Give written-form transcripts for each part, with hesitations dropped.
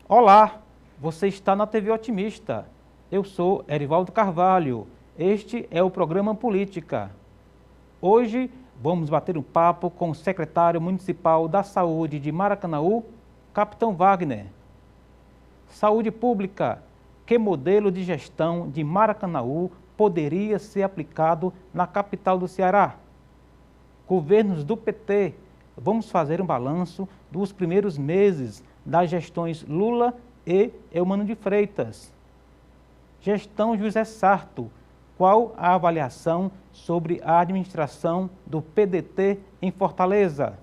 Olá, você está na TV Otimista. Eu sou Erivaldo Carvalho. Este é o programa Política. Hoje vamos bater um papo com o secretário municipal da Saúde de Maracanaú, Capitão Wagner. Saúde pública. Que modelo de gestão de Maracanaú poderia ser aplicado na capital do Ceará? Governos do PT. Vamos fazer um balanço dos primeiros meses das gestões Lula e Eumano de Freitas. Gestão José Sarto. Qual a avaliação sobre a administração do PDT em Fortaleza?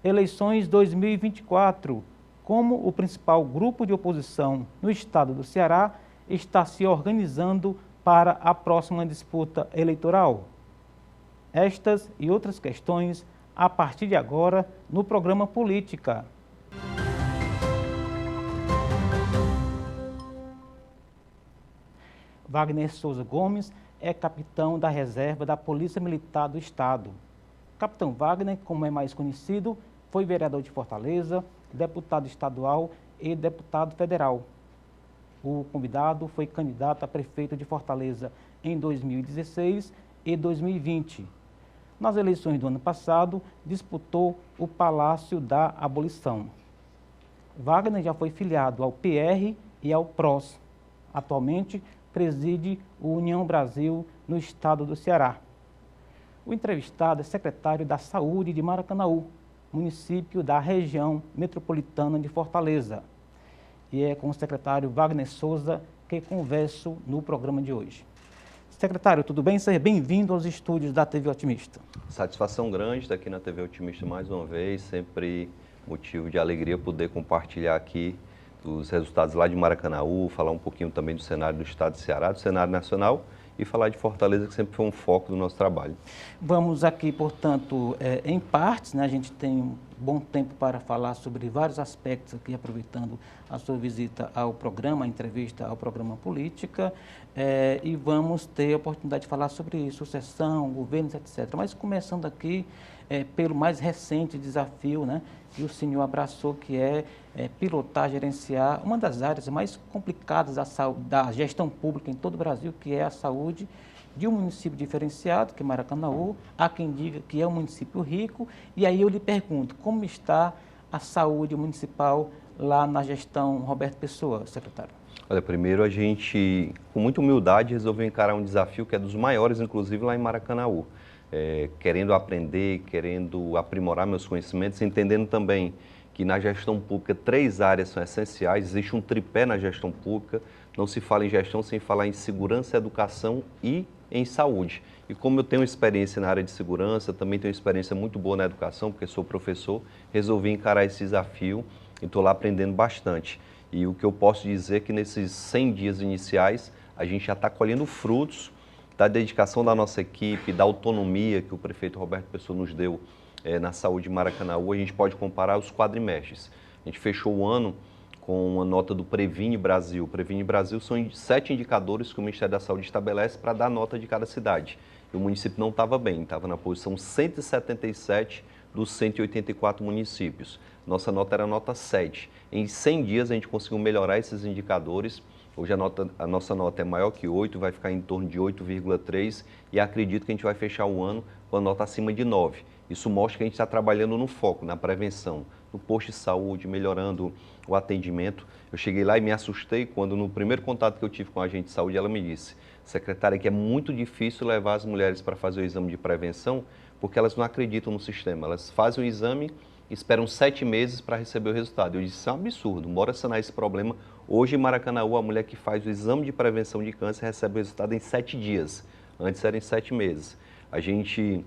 Eleições 2024. Como o principal grupo de oposição no estado do Ceará está se organizando para a próxima disputa eleitoral? Estas e outras questões a partir de agora no programa Política. Wagner Souza Gomes é capitão da reserva da Polícia Militar do Estado. Capitão Wagner, como é mais conhecido, foi vereador de Fortaleza, deputado estadual e deputado federal. O convidado foi candidato a prefeito de Fortaleza em 2016 e 2020. Nas eleições do ano passado, disputou o Palácio da Abolição. Wagner já foi filiado ao PR e ao PROS. Atualmente, preside o União Brasil no estado do Ceará. O entrevistado é secretário da Saúde de Maracanaú, município da região metropolitana de Fortaleza. E é com o secretário Wagner Souza que converso no programa de hoje. Secretário, tudo bem? Seja bem-vindo aos estúdios da TV Otimista. Satisfação grande estar aqui na TV Otimista mais uma vez, sempre motivo de alegria poder compartilhar aqui os resultados lá de Maracanaú, falar um pouquinho também do cenário do estado de Ceará, do cenário nacional e falar de Fortaleza, que sempre foi um foco do nosso trabalho. Vamos aqui, portanto, em partes, né? A gente tem um bom tempo para falar sobre vários aspectos aqui, aproveitando a sua visita ao programa, a entrevista ao programa Política, e vamos ter a oportunidade de falar sobre sucessão, governos, etc. Mas começando aqui pelo mais recente desafio, né, que o senhor abraçou, que é pilotar, gerenciar uma das áreas mais complicadas da gestão pública em todo o Brasil, que é a saúde de um município diferenciado, que é Maracanaú. Há quem diga que é um município rico, e aí eu lhe pergunto, como está a saúde municipal lá na gestão Roberto Pessoa, secretário? Olha, primeiro a gente, com muita humildade, resolveu encarar um desafio que é dos maiores, inclusive lá em Maracanaú. Querendo aprender, querendo aprimorar meus conhecimentos, entendendo também que na gestão pública 3 áreas são essenciais, existe um tripé na gestão pública, não se fala em gestão sem falar em segurança, educação e em saúde. E como eu tenho experiência na área de segurança, também tenho experiência muito boa na educação, porque sou professor, resolvi encarar esse desafio e estou lá aprendendo bastante. E o que eu posso dizer é que nesses 100 dias iniciais, a gente já está colhendo frutos da dedicação da nossa equipe, da autonomia que o prefeito Roberto Pessoa nos deu na saúde de Maracanaú. A gente pode comparar os quadrimestres. A gente fechou o ano com uma nota do Previne Brasil. O Previne Brasil são 7 indicadores que o Ministério da Saúde estabelece para dar nota de cada cidade. E o município não estava bem, estava na posição 177 dos 184 municípios. Nossa nota era nota 7. Em 100 dias a gente conseguiu melhorar esses indicadores. Hoje a nossa nota é maior que 8, vai ficar em torno de 8,3 e acredito que a gente vai fechar o ano com a nota acima de 9. Isso mostra que a gente está trabalhando no foco, na prevenção, no posto de saúde, melhorando o atendimento. Eu cheguei lá e me assustei quando no primeiro contato que eu tive com a agente de saúde, ela me disse, secretária, que é muito difícil levar as mulheres para fazer o exame de prevenção porque elas não acreditam no sistema. Elas fazem o exame, esperam 7 meses para receber o resultado. Eu disse, isso é um absurdo, bora sanar esse problema. Hoje em Maracanaú, a mulher que faz o exame de prevenção de câncer recebe o resultado em 7 dias. Antes era em 7 meses. A gente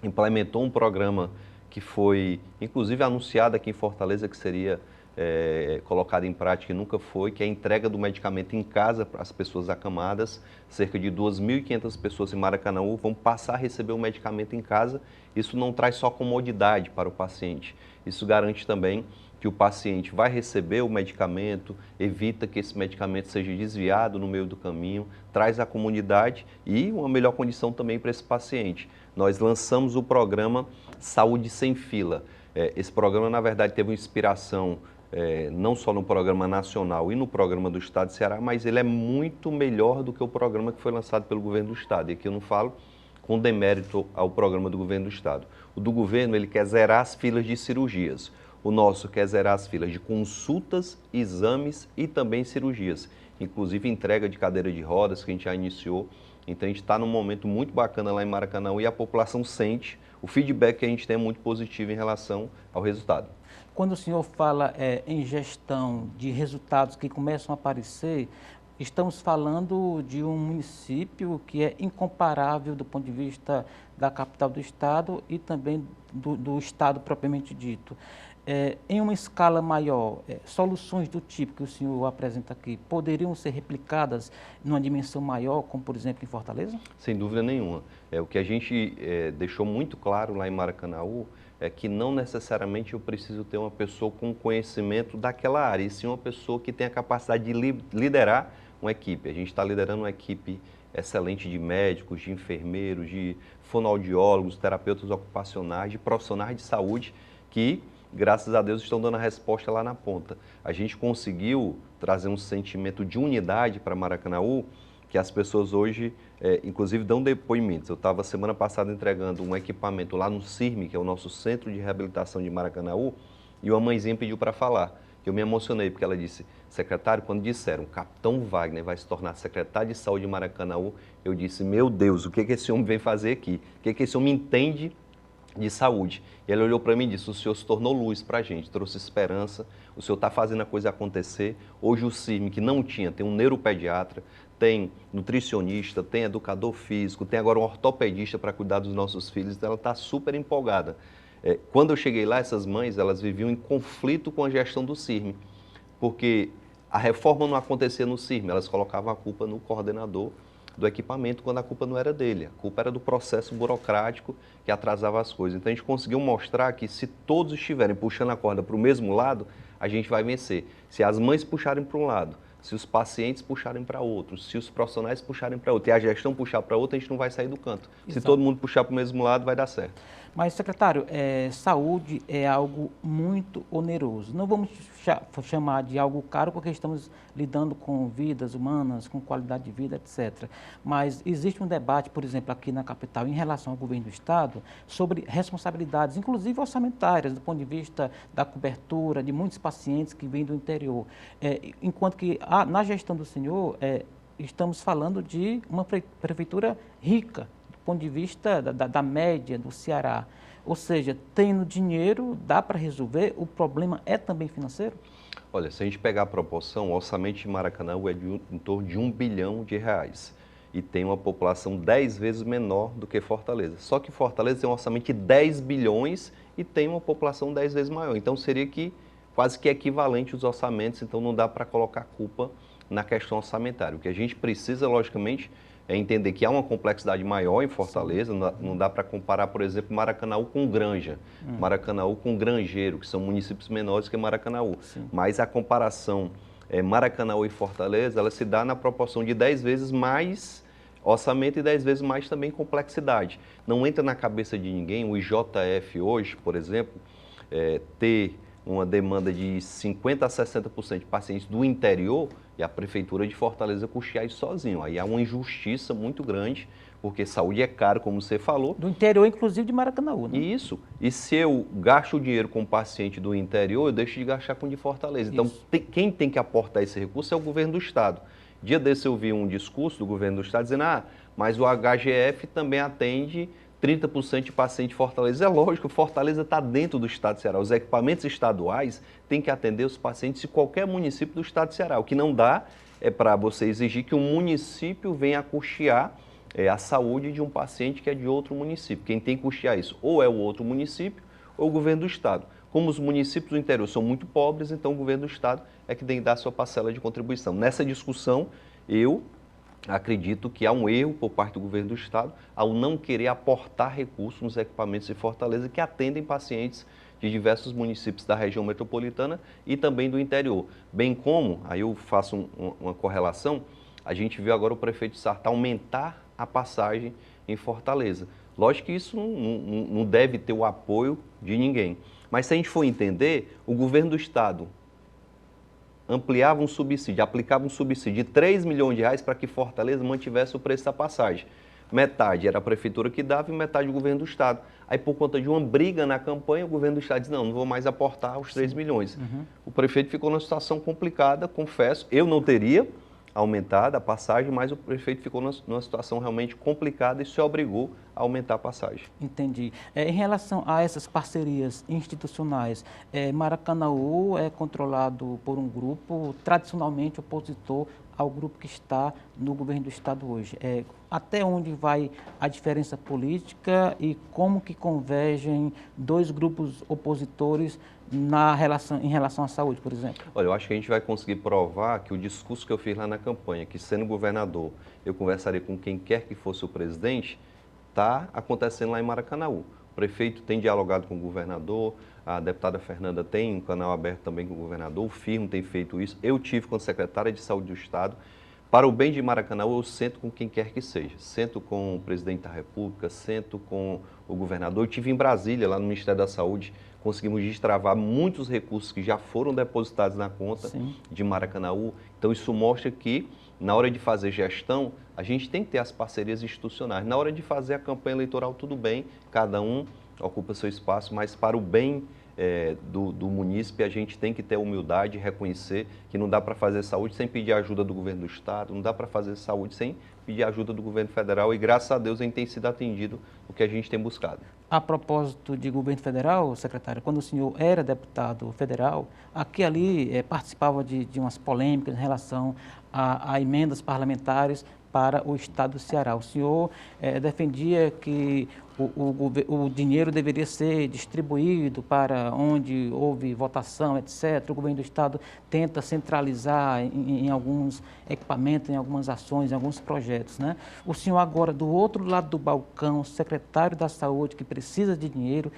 implementou um programa que foi, inclusive, anunciado aqui em Fortaleza, que seria colocado em prática e nunca foi, que é a entrega do medicamento em casa para as pessoas acamadas. Cerca de 2.500 pessoas em Maracanaú vão passar a receber o medicamento em casa. Isso não traz só comodidade para o paciente, isso garante também que o paciente vai receber o medicamento, evita que esse medicamento seja desviado no meio do caminho, traz a comunidade e uma melhor condição também para esse paciente. Nós lançamos o programa Saúde Sem Fila. Esse programa, na verdade, teve uma inspiração não só no programa nacional e no programa do Estado de Ceará, mas ele é muito melhor do que o programa que foi lançado pelo governo do Estado. E aqui eu não falo com demérito ao programa do governo do Estado. O do governo, ele quer zerar as filas de cirurgias. O nosso quer zerar as filas de consultas, exames e também cirurgias. Inclusive entrega de cadeira de rodas, que a gente já iniciou. Então a gente está num momento muito bacana lá em Maracanaú e a população sente, o feedback que a gente tem é muito positivo em relação ao resultado. Quando o senhor fala em gestão de resultados que começam a aparecer, estamos falando de um município que é incomparável do ponto de vista da capital do estado e também do estado propriamente dito. Em uma escala maior, soluções do tipo que o senhor apresenta aqui poderiam ser replicadas numa dimensão maior, como por exemplo em Fortaleza? Sem dúvida nenhuma. O que a gente deixou muito claro lá em Maracanaú é que não necessariamente eu preciso ter uma pessoa com conhecimento daquela área, e sim uma pessoa que tem a capacidade de liderar uma equipe. A gente está liderando uma equipe excelente de médicos, de enfermeiros, de fonoaudiólogos, terapeutas ocupacionais, de profissionais de saúde que, graças a Deus, estão dando a resposta lá na ponta. A gente conseguiu trazer um sentimento de unidade para Maracanaú, que as pessoas hoje, inclusive, dão depoimentos. Eu estava semana passada entregando um equipamento lá no CIRME, que é o nosso Centro de Reabilitação de Maracanaú, e uma mãezinha pediu para falar. Eu me emocionei, porque ela disse, secretário, quando disseram, o capitão Wagner vai se tornar secretário de saúde de Maracanaú, eu disse, meu Deus, o que esse homem vem fazer aqui? O que esse homem entende de saúde? E ela olhou para mim e disse, o senhor se tornou luz para a gente, trouxe esperança, o senhor está fazendo a coisa acontecer. Hoje o CIRME, que não tinha, tem um neuropediatra, tem nutricionista, tem educador físico, tem agora um ortopedista para cuidar dos nossos filhos, então ela está super empolgada. Quando eu cheguei lá, essas mães, elas viviam em conflito com a gestão do CIRME, porque a reforma não acontecia no CIRME, elas colocavam a culpa no coordenador do equipamento, quando a culpa não era dele, a culpa era do processo burocrático que atrasava as coisas. Então a gente conseguiu mostrar que se todos estiverem puxando a corda para o mesmo lado, a gente vai vencer. Se as mães puxarem para um lado, se os pacientes puxarem para outro, se os profissionais puxarem para outro e a gestão puxar para outro, a gente não vai sair do canto. Exato. Se todo mundo puxar para o mesmo lado, vai dar certo. Mas, secretário, saúde é algo muito oneroso. Não vamos chamar de algo caro, porque estamos lidando com vidas humanas, com qualidade de vida, etc. Mas existe um debate, por exemplo, aqui na capital, em relação ao governo do Estado, sobre responsabilidades, inclusive orçamentárias, do ponto de vista da cobertura de muitos pacientes que vêm do interior. Enquanto que na gestão do senhor, estamos falando de uma prefeitura rica, ponto de vista da média do Ceará. Ou seja, tendo dinheiro, dá para resolver, o problema é também financeiro? Olha, se a gente pegar a proporção, o orçamento de Maracanaú é em torno de R$1 bilhão e tem uma população 10 vezes menor do que Fortaleza. Só que Fortaleza tem um orçamento de 10 bilhões e tem uma população 10 vezes maior. Então seria quase que equivalente os orçamentos, então não dá para colocar culpa na questão orçamentária. O que a gente precisa, logicamente, é entender que há uma complexidade maior em Fortaleza, não dá para comparar, por exemplo, Maracanaú com Granja, Maracanaú com Grangeiro, que são municípios menores que Maracanaú. Sim. Mas a comparação Maracanaú e Fortaleza, ela se dá na proporção de 10 vezes mais orçamento e 10 vezes mais também complexidade. Não entra na cabeça de ninguém o IJF hoje, por exemplo, ter uma demanda de 50% a 60% de pacientes do interior e a Prefeitura de Fortaleza custear isso sozinho. Aí há uma injustiça muito grande, porque saúde é caro, como você falou. Do interior, inclusive, de Maracanaú, né? Isso. E se eu gasto dinheiro com o paciente do interior, eu deixo de gastar com o de Fortaleza. Então, quem tem que aportar esse recurso é o governo do Estado. Dia desse eu vi um discurso do governo do Estado dizendo, mas o HGF também atende 30% de paciente de Fortaleza. É lógico, Fortaleza está dentro do Estado de Ceará. Os equipamentos estaduais têm que atender os pacientes de qualquer município do Estado de Ceará. O que não dá é para você exigir que um município venha a custear a saúde de um paciente que é de outro município. Quem tem que custear isso ou é o outro município ou o governo do Estado. Como os municípios do interior são muito pobres, então o governo do Estado é que tem que dar sua parcela de contribuição. Nessa discussão, eu acredito que há um erro por parte do governo do Estado ao não querer aportar recursos nos equipamentos de Fortaleza que atendem pacientes de diversos municípios da região metropolitana e também do interior. Bem como, aí eu faço uma correlação, a gente viu agora o prefeito Sartá aumentar a passagem em Fortaleza. Lógico que isso não deve ter o apoio de ninguém. Mas se a gente for entender, o governo do Estado ampliava um subsídio, aplicava um subsídio de 3 milhões de reais para que Fortaleza mantivesse o preço da passagem. Metade era a prefeitura que dava e metade o governo do estado. Aí, por conta de uma briga na campanha, o governo do estado disse, não vou mais aportar os 3 milhões. O prefeito ficou numa situação complicada, confesso, eu não teria aumentado a passagem, mas o prefeito ficou numa situação realmente complicada e se obrigou a aumentar a passagem. Entendi. Em relação a essas parcerias institucionais, Maracanaú é controlado por um grupo tradicionalmente opositor ao grupo que está no governo do estado hoje. Até onde vai a diferença política e como que convergem dois grupos opositores em relação à saúde, por exemplo? Olha, eu acho que a gente vai conseguir provar que o discurso que eu fiz lá na campanha, que sendo governador eu conversaria com quem quer que fosse o presidente, está acontecendo lá em Maracanaú. O prefeito tem dialogado com o governador, a deputada Fernanda tem um canal aberto também com o governador, o firmo tem feito isso. Eu tive com a secretária de saúde do estado. Para o bem de Maracanaú, eu sento com quem quer que seja. Sento com o presidente da República, sento com o governador. Eu estive em Brasília, lá no Ministério da Saúde, conseguimos destravar muitos recursos que já foram depositados na conta de Maracanaú. Então, isso mostra que, na hora de fazer gestão, a gente tem que ter as parcerias institucionais. Na hora de fazer a campanha eleitoral, tudo bem, cada um ocupa seu espaço, mas para o bem do munícipe, a gente tem que ter a humildade e reconhecer que não dá para fazer saúde sem pedir ajuda do governo do estado, não dá para fazer saúde sem pedir ajuda do governo federal e, graças a Deus, a gente tem sido atendido o que a gente tem buscado. A propósito de governo federal, secretário, quando o senhor era deputado federal, aqui e ali participava de umas polêmicas em relação a emendas parlamentares para o estado do Ceará. O senhor defendia que o dinheiro deveria ser distribuído para onde houve votação, etc. O governo do estado tenta centralizar em alguns equipamentos, em algumas ações, em alguns projetos, né? O senhor agora, do outro lado do balcão, secretário da saúde, que precisa de dinheiro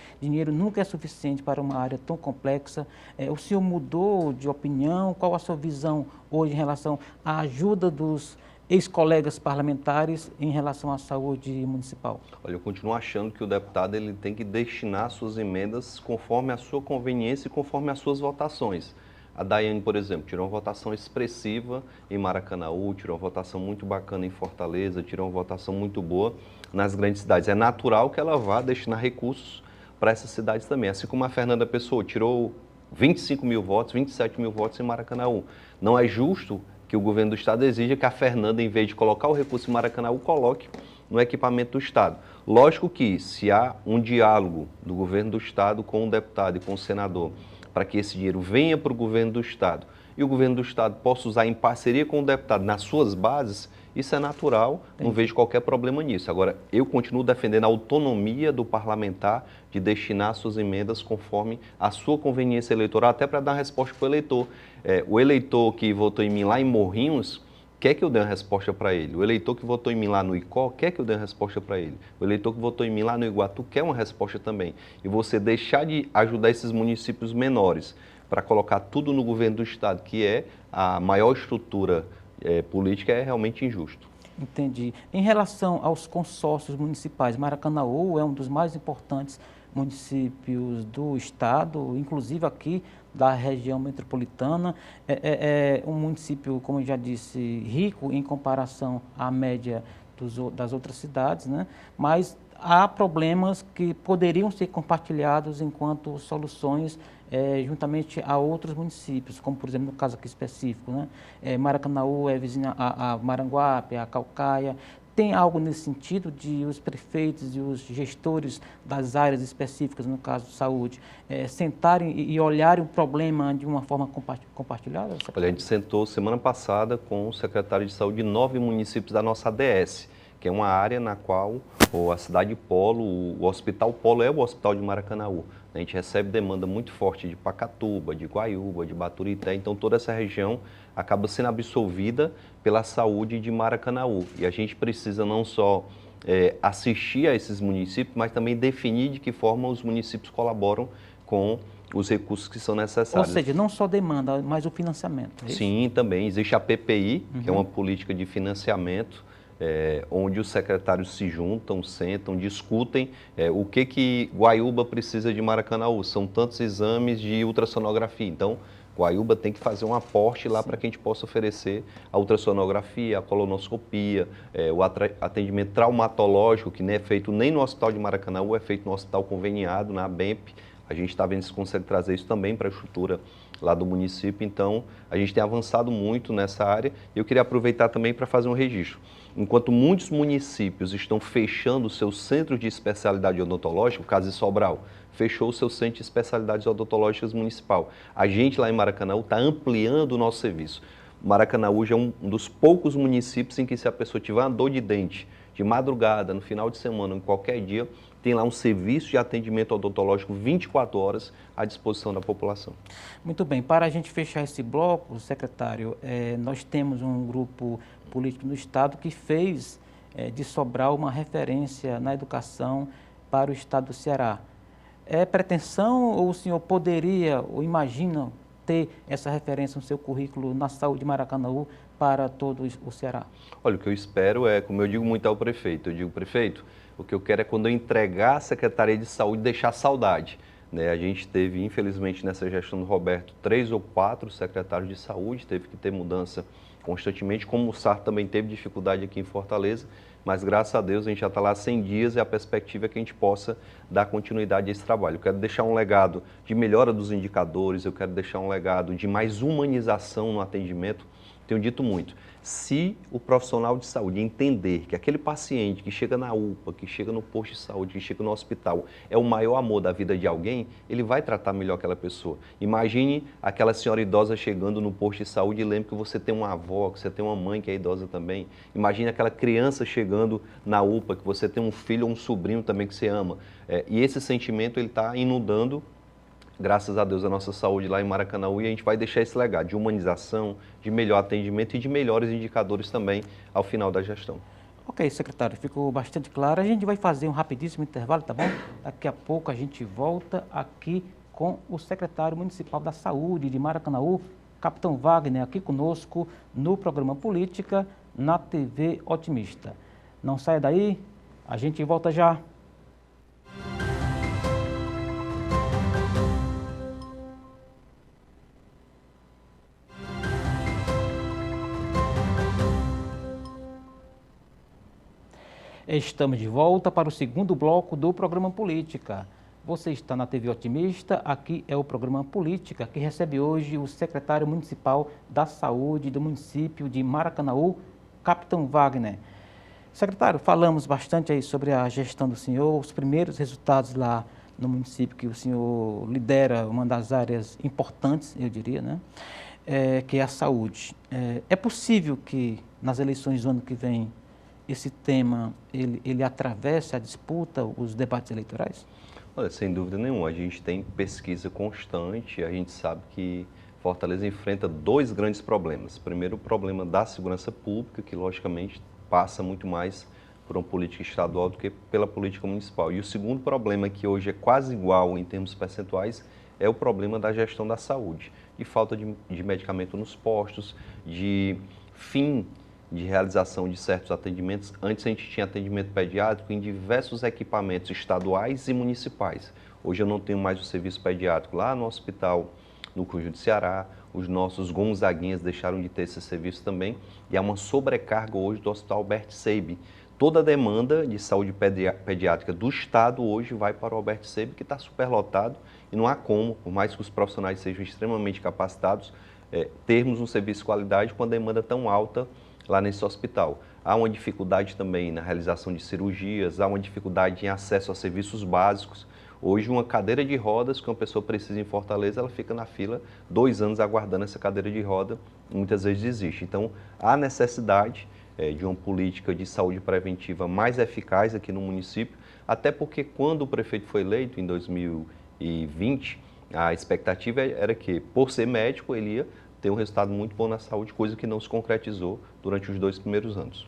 nunca é suficiente para uma área tão complexa. O senhor mudou de opinião? Qual a sua visão hoje em relação à ajuda dos ex-colegas parlamentares em relação à saúde municipal? Olha, eu continuo achando que o deputado ele tem que destinar suas emendas conforme a sua conveniência e conforme as suas votações. A Daiane, por exemplo, tirou uma votação expressiva em Maracanaú, tirou uma votação muito bacana em Fortaleza, tirou uma votação muito boa nas grandes cidades. É natural que ela vá destinar recursos para essas cidades também. Assim como a Fernanda Pessoa tirou 25 mil votos, 27 mil votos em Maracanaú. Não é justo que o governo do estado exija que a Fernanda, em vez de colocar o recurso em Maracanaú, coloque no equipamento do estado. Lógico que, se há um diálogo do governo do estado com o deputado e com o senador, para que esse dinheiro venha para o governo do estado e o governo do estado possa usar em parceria com o deputado nas suas bases, isso é natural, não vejo qualquer problema nisso. Agora, eu continuo defendendo a autonomia do parlamentar de destinar suas emendas conforme a sua conveniência eleitoral, até para dar uma resposta para o eleitor. O eleitor que votou em mim lá em Morrinhos, quer que eu dê uma resposta para ele. O eleitor que votou em mim lá no Icó, quer que eu dê uma resposta para ele. O eleitor que votou em mim lá no Iguatu quer uma resposta também. E você deixar de ajudar esses municípios menores para colocar tudo no governo do estado, que é a maior estrutura política, é realmente injusto. Entendi. Em relação aos consórcios municipais, Maracanaú é um dos mais importantes municípios do estado, inclusive aqui da região metropolitana. É um município, como eu já disse, rico em comparação à média das outras cidades, né? Mas há problemas que poderiam ser compartilhados enquanto soluções juntamente a outros municípios, como por exemplo no caso aqui específico, né? Maracanaú é vizinha a Maranguape, a Caucaia. Tem algo nesse sentido de os prefeitos e os gestores das áreas específicas, no caso de saúde, sentarem e olharem o problema de uma forma compartilhada? Olha, a gente sentou semana passada com o secretário de saúde de 9 municípios da nossa ADS, que é uma área na qual a cidade Polo, o Hospital Polo é o Hospital de Maracanaú. A gente recebe demanda muito forte de Pacatuba, de Guaiúba, de Baturité, então toda essa região acaba sendo absorvida pela saúde de Maracanaú. E a gente precisa não só assistir a esses municípios, mas também definir de que forma os municípios colaboram com os recursos que são necessários. Ou seja, não só demanda, mas o financiamento. É isso? Sim, também. Existe a PPI, que é uma política de financiamento, onde os secretários se juntam, sentam, discutem o que Guaiúba precisa de Maracanaú. São tantos exames de ultrassonografia. Então, Guaiúba tem que fazer um aporte lá para que a gente possa oferecer a ultrassonografia, a colonoscopia, o atendimento traumatológico, que não é feito nem no Hospital de Maracanaú, é feito no hospital conveniado, na ABEMP. A gente está vendo se consegue trazer isso também para a estrutura lá do município. Então, a gente tem avançado muito nessa área e eu queria aproveitar também para fazer um registro. Enquanto muitos municípios estão fechando seus centros de especialidade odontológica, o caso de Sobral, fechou o seu centro de especialidades odontológicas municipal. A gente lá em Maracanaú está ampliando o nosso serviço. Maracanaú já é um dos poucos municípios em que, se a pessoa tiver uma dor de dente de madrugada, no final de semana, em qualquer dia, tem lá um serviço de atendimento odontológico 24 horas à disposição da população. Muito bem, para a gente fechar esse bloco, secretário, nós temos um grupo político no Estado que fez de Sobral uma referência na educação para o Estado do Ceará. É pretensão ou o senhor poderia ou imagina ter essa referência no seu currículo na saúde de Maracanaú para todo o Ceará? Olha, o que eu espero é, como eu digo muito ao prefeito, eu digo, prefeito, o que eu quero é quando eu entregar a Secretaria de Saúde, deixar saudade. Né? A gente teve, infelizmente, nessa gestão do Roberto, 3 ou 4 secretários de saúde, teve que ter mudança constantemente, como o SAR também teve dificuldade aqui em Fortaleza, mas graças a Deus a gente já está lá há 100 dias e a perspectiva é que a gente possa dar continuidade a esse trabalho. Eu quero deixar um legado de melhora dos indicadores, eu quero deixar um legado de mais humanização no atendimento. Tenho dito muito, se o profissional de saúde entender que aquele paciente que chega na UPA, que chega no posto de saúde, que chega no hospital, é o maior amor da vida de alguém, ele vai tratar melhor aquela pessoa. Imagine aquela senhora idosa chegando no posto de saúde e lembre que você tem uma avó, que você tem uma mãe que é idosa também. Imagine aquela criança chegando na UPA, que você tem um filho ou um sobrinho também que você ama. E esse sentimento ele está inundando, graças a Deus, a nossa saúde lá em Maracanaú, e a gente vai deixar esse legado de humanização, de melhor atendimento e de melhores indicadores também ao final da gestão. Ok, secretário, ficou bastante claro. A gente vai fazer um rapidíssimo intervalo, tá bom? Daqui a pouco a gente volta aqui com o secretário municipal da Saúde de Maracanaú, Capitão Wagner, aqui conosco no programa Política, na TV Otimista. Não saia daí, a gente volta já. Estamos de volta para o segundo bloco do programa Política. Você está na TV Otimista, aqui é o programa Política, que recebe hoje o secretário municipal da Saúde do município de Maracanaú, Capitão Wagner. Secretário, falamos bastante aí sobre a gestão do senhor, os primeiros resultados lá no município que o senhor lidera, uma das áreas importantes, eu diria, né? Que é a saúde. É possível que nas eleições do ano que vem esse tema, ele atravessa a disputa, os debates eleitorais? Olha, sem dúvida nenhuma, a gente tem pesquisa constante, a gente sabe que Fortaleza enfrenta 2 grandes problemas. Primeiro, o problema da segurança pública, que logicamente passa muito mais por uma política estadual do que pela política municipal. E o segundo problema, que hoje é quase igual em termos percentuais, é o problema da gestão da saúde, de falta de medicamento nos postos, de fim de realização de certos atendimentos. Antes a gente tinha atendimento pediátrico em diversos equipamentos estaduais e municipais. Hoje eu não tenho mais o serviço pediátrico lá no hospital, no Cujo do Ceará. Os nossos Gonzaguinhas deixaram de ter esse serviço também. E há uma sobrecarga hoje do Hospital Albert Seib. Toda a demanda de saúde pediátrica do Estado hoje vai para o Albert Seib, que está superlotado. E não há como, por mais que os profissionais sejam extremamente capacitados, termos um serviço de qualidade com a demanda tão alta lá nesse hospital. Há uma dificuldade também na realização de cirurgias, há uma dificuldade em acesso a serviços básicos. Hoje, uma cadeira de rodas que uma pessoa precisa em Fortaleza, ela fica na fila 2 anos aguardando essa cadeira de roda, muitas vezes desiste. Então, há necessidade de uma política de saúde preventiva mais eficaz aqui no município, até porque quando o prefeito foi eleito, em 2020, a expectativa era que, por ser médico, ele ia ter um resultado muito bom na saúde, coisa que não se concretizou durante os 2 primeiros anos.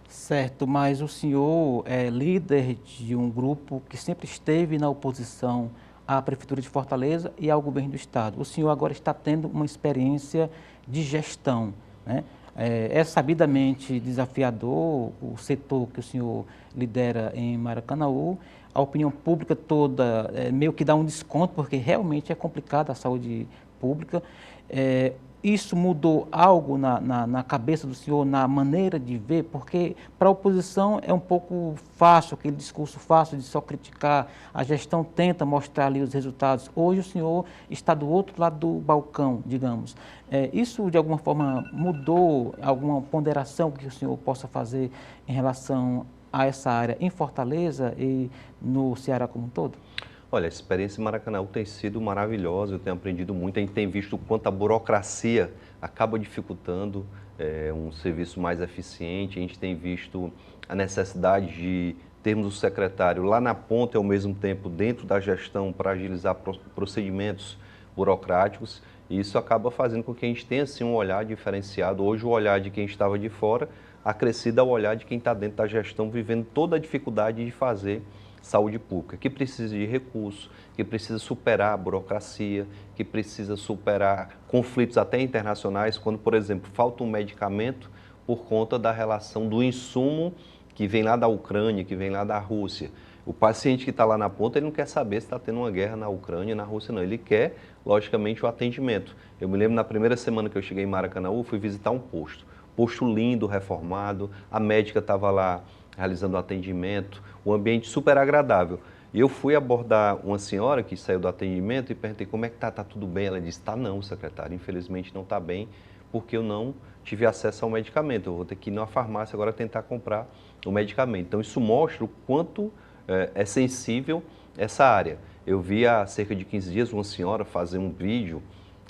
Certo, mas o senhor é líder de um grupo que sempre esteve na oposição à Prefeitura de Fortaleza e ao governo do Estado. O senhor agora está tendo uma experiência de gestão, né? É sabidamente desafiador o setor que o senhor lidera em Maracanaú. A opinião pública toda meio que dá um desconto, porque realmente é complicada a saúde pública. Isso mudou algo na cabeça do senhor, na maneira de ver? Porque para a oposição é um pouco fácil, aquele discurso fácil de só criticar. A gestão tenta mostrar ali os resultados. Hoje o senhor está do outro lado do balcão, digamos. Isso de alguma forma mudou alguma ponderação que o senhor possa fazer em relação a essa área em Fortaleza e no Ceará como um todo? Olha, a experiência em Maracanã tem sido maravilhosa, eu tenho aprendido muito, a gente tem visto o quanto a burocracia acaba dificultando um serviço mais eficiente, a gente tem visto a necessidade de termos o secretário lá na ponta e ao mesmo tempo dentro da gestão para agilizar procedimentos burocráticos, e isso acaba fazendo com que a gente tenha assim, um olhar diferenciado. Hoje o olhar de quem estava de fora acrescido ao olhar de quem está dentro da gestão, vivendo toda a dificuldade de fazer saúde pública, que precisa de recursos, que precisa superar a burocracia, que precisa superar conflitos até internacionais, quando, por exemplo, falta um medicamento por conta da relação do insumo que vem lá da Ucrânia, que vem lá da Rússia. O paciente que está lá na ponta, ele não quer saber se está tendo uma guerra na Ucrânia, na Rússia, não. Ele quer, logicamente, o atendimento. Eu me lembro, na primeira semana que eu cheguei em Maracanã, fui visitar um posto. Posto lindo, reformado, a médica estava lá realizando o atendimento, um ambiente super agradável. E eu fui abordar uma senhora que saiu do atendimento e perguntei como é que está, está tudo bem? Ela disse, tá não, secretário, infelizmente não está bem, porque eu não tive acesso ao medicamento, eu vou ter que ir na farmácia agora tentar comprar o medicamento. Então isso mostra o quanto é sensível essa área. Eu vi há cerca de 15 dias uma senhora fazer um vídeo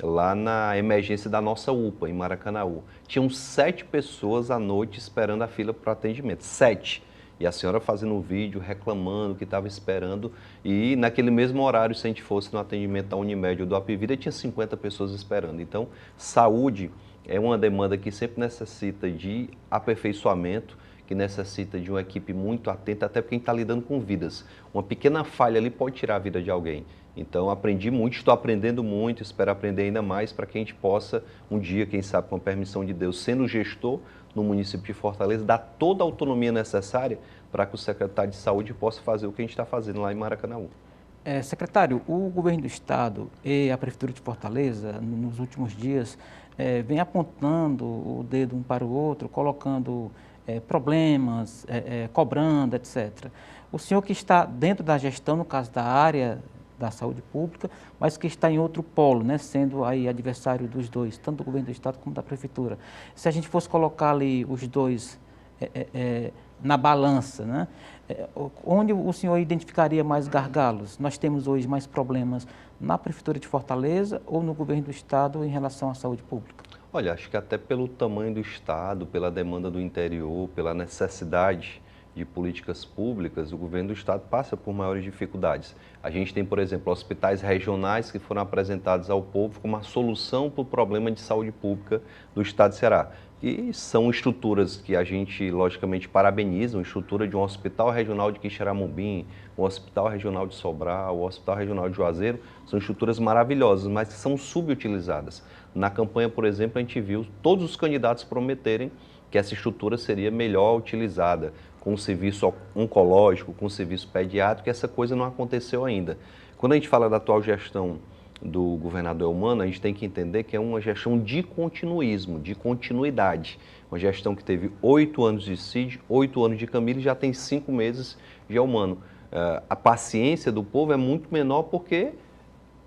lá na emergência da nossa UPA, em Maracanaú. Tinham 7 pessoas à noite esperando a fila para o atendimento, 7. E a senhora fazendo um vídeo, reclamando que estava esperando. E naquele mesmo horário, se a gente fosse no atendimento da Unimed ou do Apivida, tinha 50 pessoas esperando. Então, saúde é uma demanda que sempre necessita de aperfeiçoamento, que necessita de uma equipe muito atenta, até porque a gente está lidando com vidas. Uma pequena falha ali pode tirar a vida de alguém. Então, aprendi muito, estou aprendendo muito, espero aprender ainda mais para que a gente possa, um dia, quem sabe, com a permissão de Deus, sendo gestor no município de Fortaleza, dar toda a autonomia necessária para que o secretário de Saúde possa fazer o que a gente está fazendo lá em Maracanaú. Secretário, o governo do Estado e a Prefeitura de Fortaleza, nos últimos dias, vem apontando o dedo um para o outro, colocando problemas, cobrando, etc. O senhor que está dentro da gestão, no caso da área da saúde pública, mas que está em outro polo, né, sendo aí adversário dos dois, tanto do governo do Estado como da Prefeitura. Se a gente fosse colocar ali os dois na balança, né, onde o senhor identificaria mais gargalos? Nós temos hoje mais problemas na Prefeitura de Fortaleza ou no governo do Estado em relação à saúde pública? Olha, acho que até pelo tamanho do Estado, pela demanda do interior, pela necessidade de políticas públicas, o governo do Estado passa por maiores dificuldades. A gente tem, por exemplo, hospitais regionais que foram apresentados ao povo como a solução para o problema de saúde pública do Estado de Ceará. E são estruturas que a gente, logicamente, parabeniza, uma estrutura de um hospital regional de Quixeramobim, um hospital regional de Sobral, o hospital regional de Juazeiro, são estruturas maravilhosas, mas que são subutilizadas. Na campanha, por exemplo, a gente viu todos os candidatos prometerem que essa estrutura seria melhor utilizada, com o serviço oncológico, com o serviço pediátrico, e essa coisa não aconteceu ainda. Quando a gente fala da atual gestão do governador Eumano, a gente tem que entender que é uma gestão de continuismo, de continuidade. Uma gestão que teve 8 anos de Cid, 8 anos de Camilo e já tem 5 meses de Eumano. A paciência do povo é muito menor porque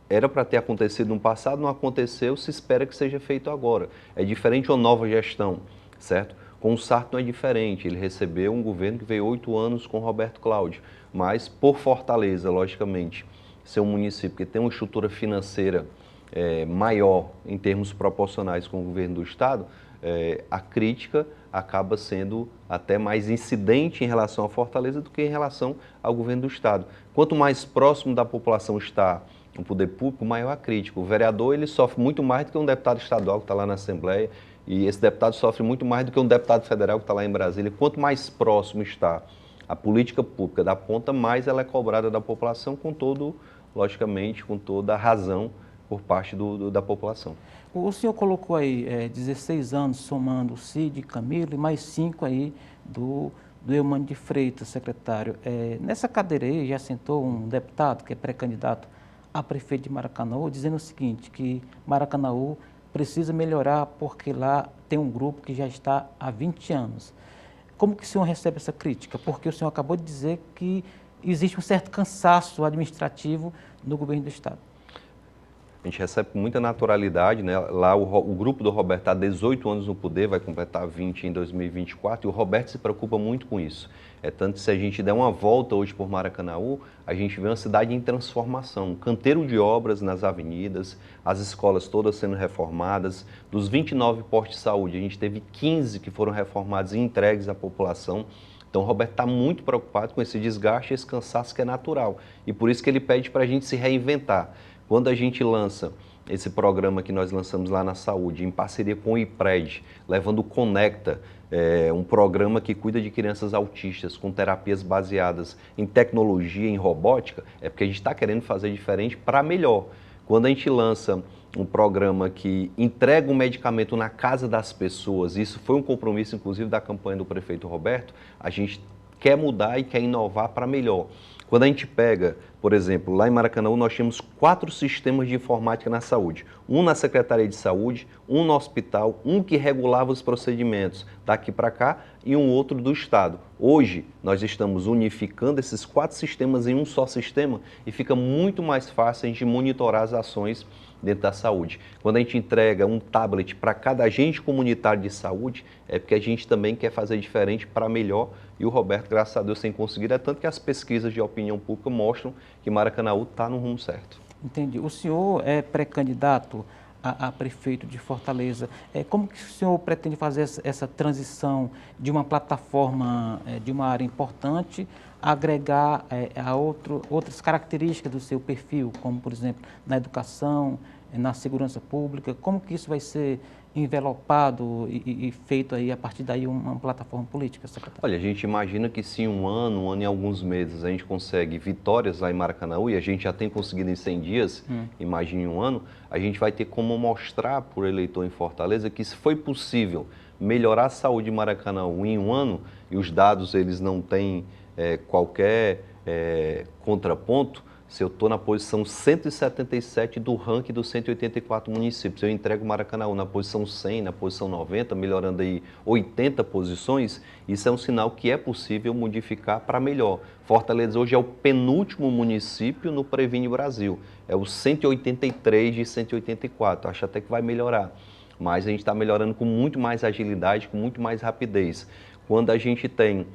era para ter acontecido no passado, não aconteceu, se espera que seja feito agora. É diferente uma nova gestão, certo? Com o Sarto não é diferente, ele recebeu um governo que veio 8 anos com Roberto Cláudio, mas por Fortaleza, logicamente, ser um município que tem uma estrutura financeira maior em termos proporcionais com o governo do Estado, a crítica acaba sendo até mais incidente em relação a Fortaleza do que em relação ao governo do Estado. Quanto mais próximo da população está o poder público, maior a crítica. O vereador ele sofre muito mais do que um deputado estadual que está lá na Assembleia, e esse deputado sofre muito mais do que um deputado federal que está lá em Brasília. Quanto mais próximo está a política pública da ponta, mais ela é cobrada da população, com todo, logicamente, com toda a razão por parte da população. O senhor colocou aí 16 anos somando o Cid, Camilo e mais 5 aí do Eumano de Freitas, secretário. Nessa cadeira aí já sentou um deputado que é pré-candidato a prefeito de Maracanaú, dizendo o seguinte, que Maracanaú precisa melhorar porque lá tem um grupo que já está há 20 anos. Como que o senhor recebe essa crítica? Porque o senhor acabou de dizer que existe um certo cansaço administrativo no governo do Estado. A gente recebe com muita naturalidade, né? Lá o grupo do Roberto está há 18 anos no poder, vai completar 20 em 2024, e o Roberto se preocupa muito com isso. É tanto que se a gente der uma volta hoje por Maracanaú, a gente vê uma cidade em transformação, um canteiro de obras nas avenidas, as escolas todas sendo reformadas. Dos 29 postos de saúde, a gente teve 15 que foram reformados e entregues à população. Então o Roberto está muito preocupado com esse desgaste e esse cansaço que é natural. E por isso que ele pede para a gente se reinventar. Quando a gente lança esse programa que nós lançamos lá na saúde, em parceria com o IPRED, levando o Conecta, um programa que cuida de crianças autistas com terapias baseadas em tecnologia, em robótica, é porque a gente está querendo fazer diferente para melhor. Quando a gente lança um programa que entrega um medicamento na casa das pessoas, isso foi um compromisso, inclusive, da campanha do prefeito Roberto, a gente quer mudar e quer inovar para melhor. Quando a gente pega, por exemplo, lá em Maracanaú nós tínhamos 4 sistemas de informática na saúde. Um na Secretaria de Saúde, um no hospital, um que regulava os procedimentos daqui para cá e um outro do Estado. Hoje nós estamos unificando esses 4 sistemas em um só sistema e fica muito mais fácil a gente monitorar as ações dentro da saúde. Quando a gente entrega um tablet para cada agente comunitário de saúde, é porque a gente também quer fazer diferente para melhor, e o Roberto, graças a Deus, tem conseguido, é tanto que as pesquisas de opinião pública mostram que Maracanaú está no rumo certo. Entendi. O senhor é pré-candidato a prefeito de Fortaleza. Como que o senhor pretende fazer essa transição de uma plataforma de uma área importante, agregar a outras características do seu perfil, como, por exemplo, na educação, na segurança pública? Como que isso vai ser envelopado e feito aí, a partir daí, uma plataforma política, secretário? Olha, a gente imagina que se um ano e alguns meses a gente consegue vitórias lá em Maracanaú, e a gente já tem conseguido em 100 dias, imagine um ano, a gente vai ter como mostrar para o eleitor em Fortaleza que se foi possível melhorar a saúde de Maracanaú em um ano, e os dados eles não têm qualquer contraponto. Se eu estou na posição 177 do ranking dos 184 municípios, eu entrego Maracanaú na posição 100, na posição 90, melhorando aí 80 posições, isso é um sinal que é possível modificar para melhor. Fortaleza hoje é o penúltimo município no Previne Brasil, é o 183 de 184, acho até que vai melhorar, mas a gente está melhorando com muito mais agilidade, com muito mais rapidez. Quando a gente tem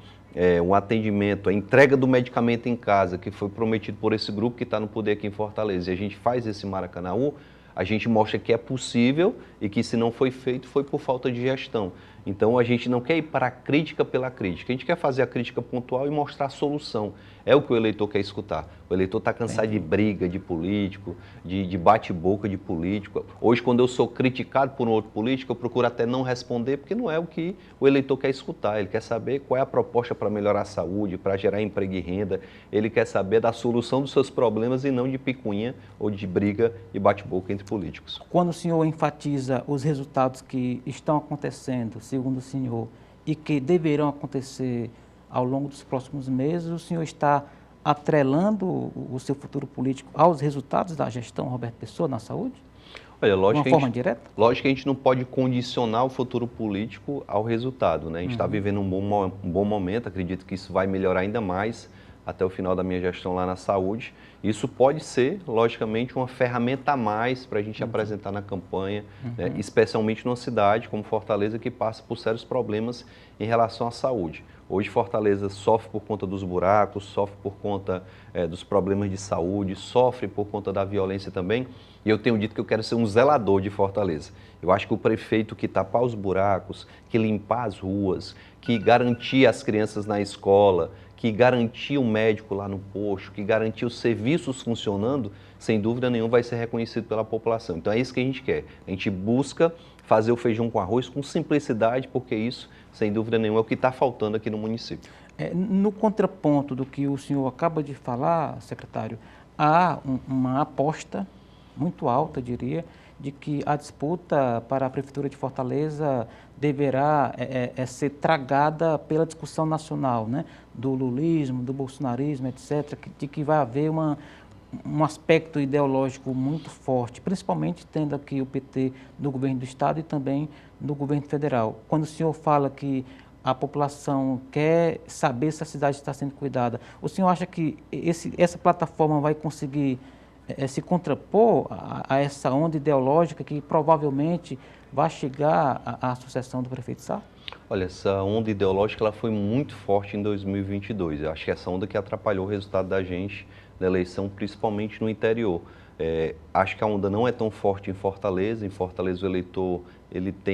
um atendimento, a entrega do medicamento em casa, que foi prometido por esse grupo que está no poder aqui em Fortaleza, e a gente faz esse Maracanaú, a gente mostra que é possível e que se não foi feito foi por falta de gestão. Então a gente não quer ir para a crítica pela crítica, a gente quer fazer a crítica pontual e mostrar a solução. É o que o eleitor quer escutar. O eleitor está cansado de briga de político, de bate-boca de político. Hoje, quando eu sou criticado por um outro político, eu procuro até não responder, porque não é o que o eleitor quer escutar. Ele quer saber qual é a proposta para melhorar a saúde, para gerar emprego e renda. Ele quer saber da solução dos seus problemas e não de picuinha ou de briga e bate-boca entre políticos. Quando o senhor enfatiza os resultados que estão acontecendo, segundo o senhor, e que deverão acontecer ao longo dos próximos meses, o senhor está atrelando o seu futuro político aos resultados da gestão Roberto Pessoa na saúde? Olha, de uma forma direta? Lógico que a gente não pode condicionar o futuro político ao resultado, né? A gente está vivendo um bom momento, acredito que isso vai melhorar ainda mais até o final da minha gestão lá na saúde. Isso pode ser, logicamente, uma ferramenta a mais para a gente apresentar na campanha, né? Especialmente numa cidade como Fortaleza, que passa por sérios problemas em relação à saúde. Hoje Fortaleza sofre por conta dos buracos, sofre por conta dos problemas de saúde, sofre por conta da violência também. E eu tenho dito que eu quero ser um zelador de Fortaleza. Eu acho que o prefeito que tapar os buracos, que limpar as ruas, que garantir as crianças na escola, que garantir o médico lá no posto, que garantir os serviços funcionando, sem dúvida nenhuma vai ser reconhecido pela população. Então é isso que a gente quer. A gente busca fazer o feijão com arroz com simplicidade, porque isso, sem dúvida nenhuma, é o que está faltando aqui no município. No contraponto do que o senhor acaba de falar, secretário, há uma aposta muito alta, diria, de que a disputa para a Prefeitura de Fortaleza deverá ser tragada pela discussão nacional, né? Do lulismo, do bolsonarismo, etc., de que vai haver um aspecto ideológico muito forte, principalmente tendo aqui o PT no governo do Estado e também no governo federal. Quando o senhor fala que a população quer saber se a cidade está sendo cuidada, o senhor acha que essa plataforma vai conseguir se contrapor a essa onda ideológica que provavelmente vai chegar à sucessão do prefeito Sá? Olha, essa onda ideológica ela foi muito forte em 2022. Eu acho que essa onda que atrapalhou o resultado da gente na eleição, principalmente no interior. Acho que a onda não é tão forte em Fortaleza. Em Fortaleza o eleitor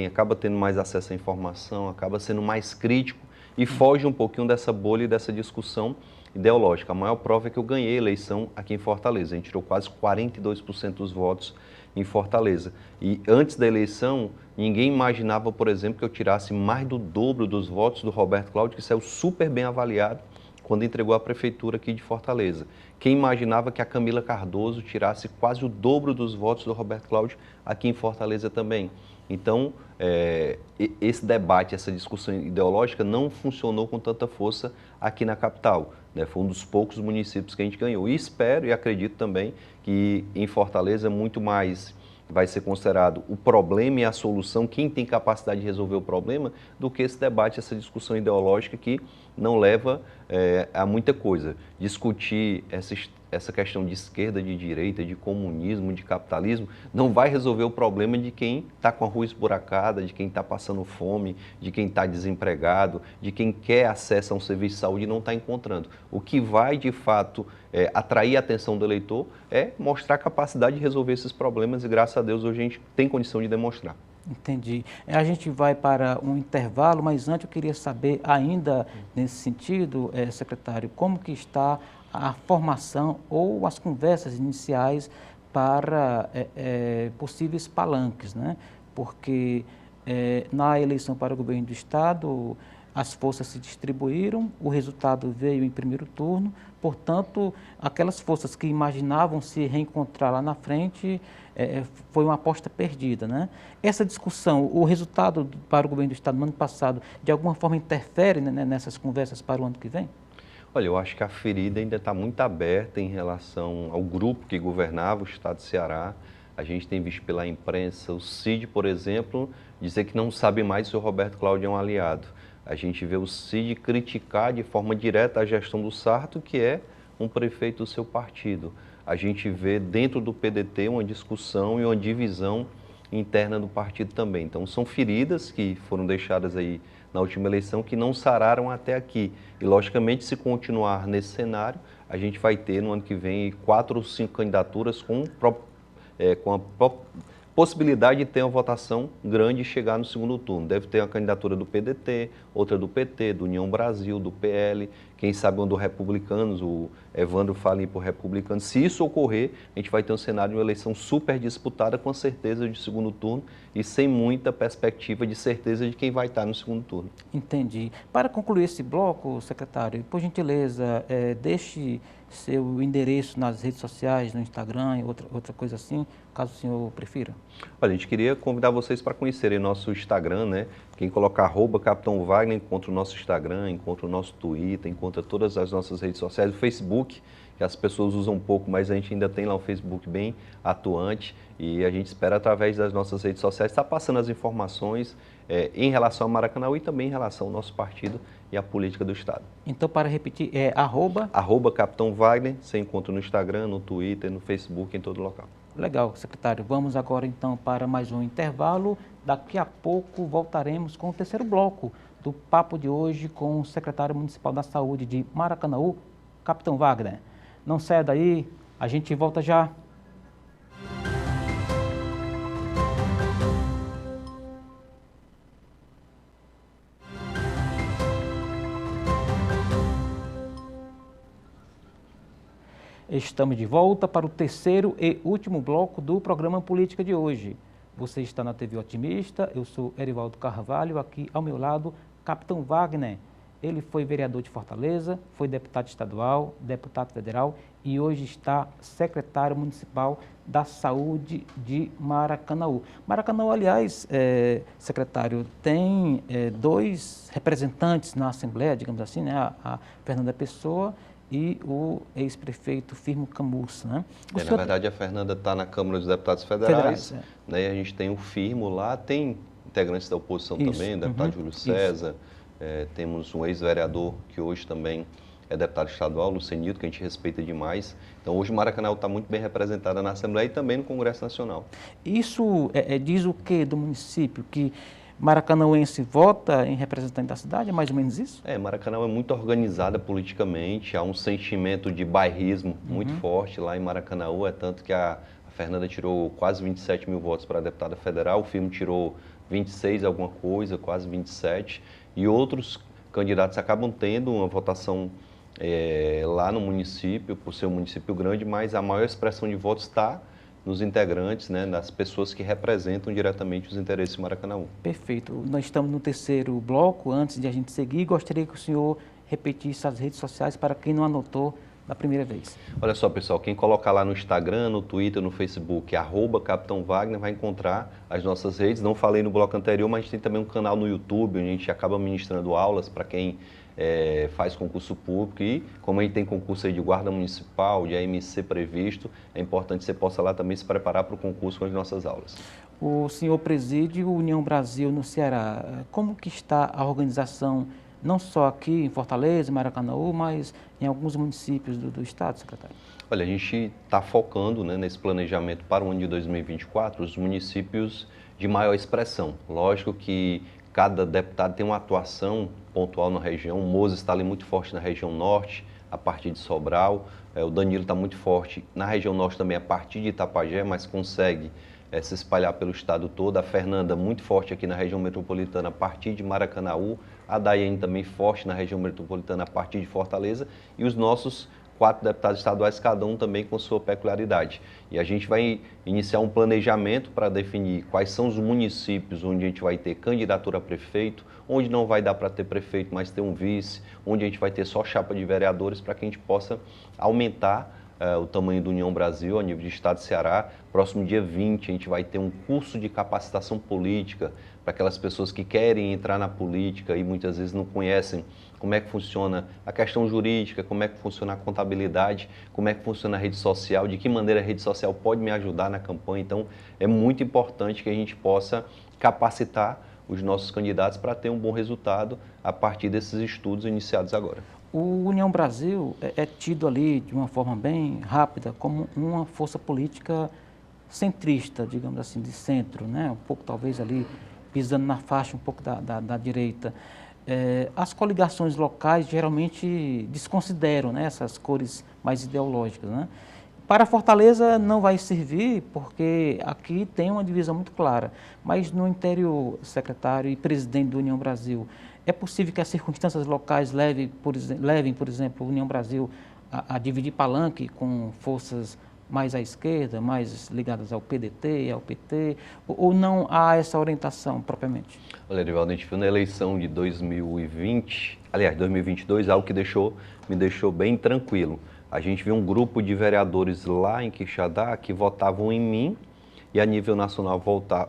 acaba tendo mais acesso à informação, acaba sendo mais crítico e foge um pouquinho dessa bolha e dessa discussão ideológica. A maior prova é que eu ganhei a eleição aqui em Fortaleza. A gente tirou quase 42% dos votos em Fortaleza. E antes da eleição, ninguém imaginava, por exemplo, que eu tirasse mais do dobro dos votos do Roberto Cláudio, que saiu super bem avaliado quando entregou a prefeitura aqui de Fortaleza. Quem imaginava que a Camila Cardoso tirasse quase o dobro dos votos do Roberto Cláudio aqui em Fortaleza também. Então, esse debate, essa discussão ideológica não funcionou com tanta força aqui na capital, né? Foi um dos poucos municípios que a gente ganhou. E espero e acredito também que em Fortaleza muito mais vai ser considerado o problema e a solução, quem tem capacidade de resolver o problema, do que esse debate, essa discussão ideológica que não leva a muita coisa. Discutir essa questão de esquerda, de direita, de comunismo, de capitalismo, não vai resolver o problema de quem está com a rua esburacada, de quem está passando fome, de quem está desempregado, de quem quer acesso a um serviço de saúde e não está encontrando. O que vai, de fato, atrair a atenção do eleitor é mostrar a capacidade de resolver esses problemas e, graças a Deus, hoje a gente tem condição de demonstrar. Entendi. A gente vai para um intervalo, mas antes eu queria saber, ainda nesse sentido, secretário, como que está a formação ou as conversas iniciais para possíveis palanques, né? Porque na eleição para o governo do Estado, as forças se distribuíram, o resultado veio em primeiro turno, portanto, aquelas forças que imaginavam se reencontrar lá na frente, foi uma aposta perdida, né? Essa discussão, o resultado para o governo do Estado no ano passado, de alguma forma interfere, né, nessas conversas para o ano que vem? Olha, eu acho que a ferida ainda está muito aberta em relação ao grupo que governava o Estado de Ceará. A gente tem visto pela imprensa o Cid, por exemplo, dizer que não sabe mais se o Roberto Cláudio é um aliado. A gente vê o Cid criticar de forma direta a gestão do Sarto, que é um prefeito do seu partido. A gente vê dentro do PDT uma discussão e uma divisão interna do partido também. Então são feridas que foram deixadas aí na última eleição que não sararam até aqui. E logicamente, se continuar nesse cenário, a gente vai ter no ano que vem 4 ou 5 candidaturas com a possibilidade de ter uma votação grande e chegar no segundo turno. Deve ter uma candidatura do PDT, outra do PT, do União Brasil, do PL, quem sabe uma do Republicanos, o Evandro fala em por Republicanos. Se isso ocorrer, a gente vai ter um cenário de uma eleição super disputada, com certeza de segundo turno e sem muita perspectiva de certeza de quem vai estar no segundo turno. Entendi. Para concluir esse bloco, secretário, por gentileza, deixe seu endereço nas redes sociais, no Instagram e outra coisa assim, caso o senhor prefira. Olha, a gente queria convidar vocês para conhecerem nosso Instagram, né? Quem colocar @Capitão Wagner encontra o nosso Instagram, encontra o nosso Twitter, encontra todas as nossas redes sociais, o Facebook, que as pessoas usam um pouco, mas a gente ainda tem lá um Facebook bem atuante e a gente espera, através das nossas redes sociais, estar passando as informações em relação ao Maracanã e também em relação ao nosso partido e à política do Estado. Então, para repetir, é @Capitão Wagner, você encontra no Instagram, no Twitter, no Facebook, em todo local. Legal, secretário. Vamos agora então para mais um intervalo. Daqui a pouco voltaremos com o terceiro bloco do papo de hoje com o secretário municipal da Saúde de Maracanaú, Capitão Wagner. Não saia daí, a gente volta já. Estamos de volta para o terceiro e último bloco do programa Política de hoje. Você está na TV Otimista, eu sou Erivaldo Carvalho, aqui ao meu lado, Capitão Wagner. Ele foi vereador de Fortaleza, foi deputado estadual, deputado federal e hoje está secretário municipal da Saúde de Maracanaú. Maracanaú, aliás, secretário, tem 2 representantes na Assembleia, digamos assim, né? A Fernanda Pessoa e o ex-prefeito Firmo Camussa, né? Na verdade, a Fernanda está na Câmara dos Deputados Federais, né? E a gente tem o Firmo lá, tem integrantes da oposição também, o deputado Júlio César, temos um ex-vereador que hoje também é deputado estadual, Lucenildo, que a gente respeita demais. Então, hoje o Maracanã está muito bem representada na Assembleia e também no Congresso Nacional. Isso diz o que do município? Que Maracanãuense vota em representante da cidade? É mais ou menos isso? Maracanã é muito organizada politicamente, há um sentimento de bairrismo muito forte lá em Maracanaú, é tanto que a Fernanda tirou quase 27 mil votos para a deputada federal, o Firmo tirou 26 alguma coisa, quase 27, e outros candidatos acabam tendo uma votação lá no município, por ser um município grande, mas a maior expressão de votos está nos integrantes, né, nas pessoas que representam diretamente os interesses de Maracanaú. Perfeito. Nós estamos no terceiro bloco. Antes de a gente seguir, gostaria que o senhor repetisse as redes sociais para quem não anotou da primeira vez. Olha só, pessoal, quem colocar lá no Instagram, no Twitter, no Facebook, @Capitão Wagner, vai encontrar as nossas redes. Não falei no bloco anterior, mas a gente tem também um canal no YouTube, onde a gente acaba ministrando aulas para quem faz concurso público, e como a gente tem concurso aí de guarda municipal, de AMC previsto, é importante que você possa lá também se preparar para o concurso com as nossas aulas. O senhor preside o União Brasil no Ceará. Como que está a organização, não só aqui em Fortaleza, Maracanaú, mas em alguns municípios do estado, secretário? Olha, a gente está focando, né, nesse planejamento para o ano de 2024, os municípios de maior expressão. Lógico que cada deputado tem uma atuação pontual na região. O Moses está ali muito forte na região norte, a partir de Sobral. O Danilo está muito forte na região norte também, a partir de Itapajé, mas consegue se espalhar pelo estado todo. A Fernanda muito forte aqui na região metropolitana, a partir de Maracanaú. A Daiane também forte na região metropolitana, a partir de Fortaleza. E os nossos 4 deputados estaduais, cada um também com sua peculiaridade. E a gente vai iniciar um planejamento para definir quais são os municípios onde a gente vai ter candidatura a prefeito, onde não vai dar para ter prefeito, mas ter um vice, onde a gente vai ter só chapa de vereadores, para que a gente possa aumentar o tamanho do União Brasil a nível de estado de Ceará. Próximo dia 20 a gente vai ter um curso de capacitação política para aquelas pessoas que querem entrar na política e muitas vezes não conhecem como é que funciona a questão jurídica, como é que funciona a contabilidade, como é que funciona a rede social, de que maneira a rede social pode me ajudar na campanha. Então, é muito importante que a gente possa capacitar os nossos candidatos para ter um bom resultado a partir desses estudos iniciados agora. O União Brasil é tido ali, de uma forma bem rápida, como uma força política centrista, digamos assim, de centro, né? Um pouco talvez ali pisando na faixa um pouco da direita. As coligações locais geralmente desconsideram, né, essas cores mais ideológicas, né? Para Fortaleza não vai servir, porque aqui tem uma divisão muito clara, mas no interior, secretário e presidente do União Brasil, é possível que as circunstâncias locais levem, por exemplo, a União Brasil a dividir palanque com forças mais à esquerda, mais ligadas ao PDT e ao PT, ou não há essa orientação propriamente? Olha, Erivaldo, a gente viu na eleição de 2020, aliás, 2022, algo que me deixou bem tranquilo. A gente viu um grupo de vereadores lá em Quixadá que votavam em mim e a nível nacional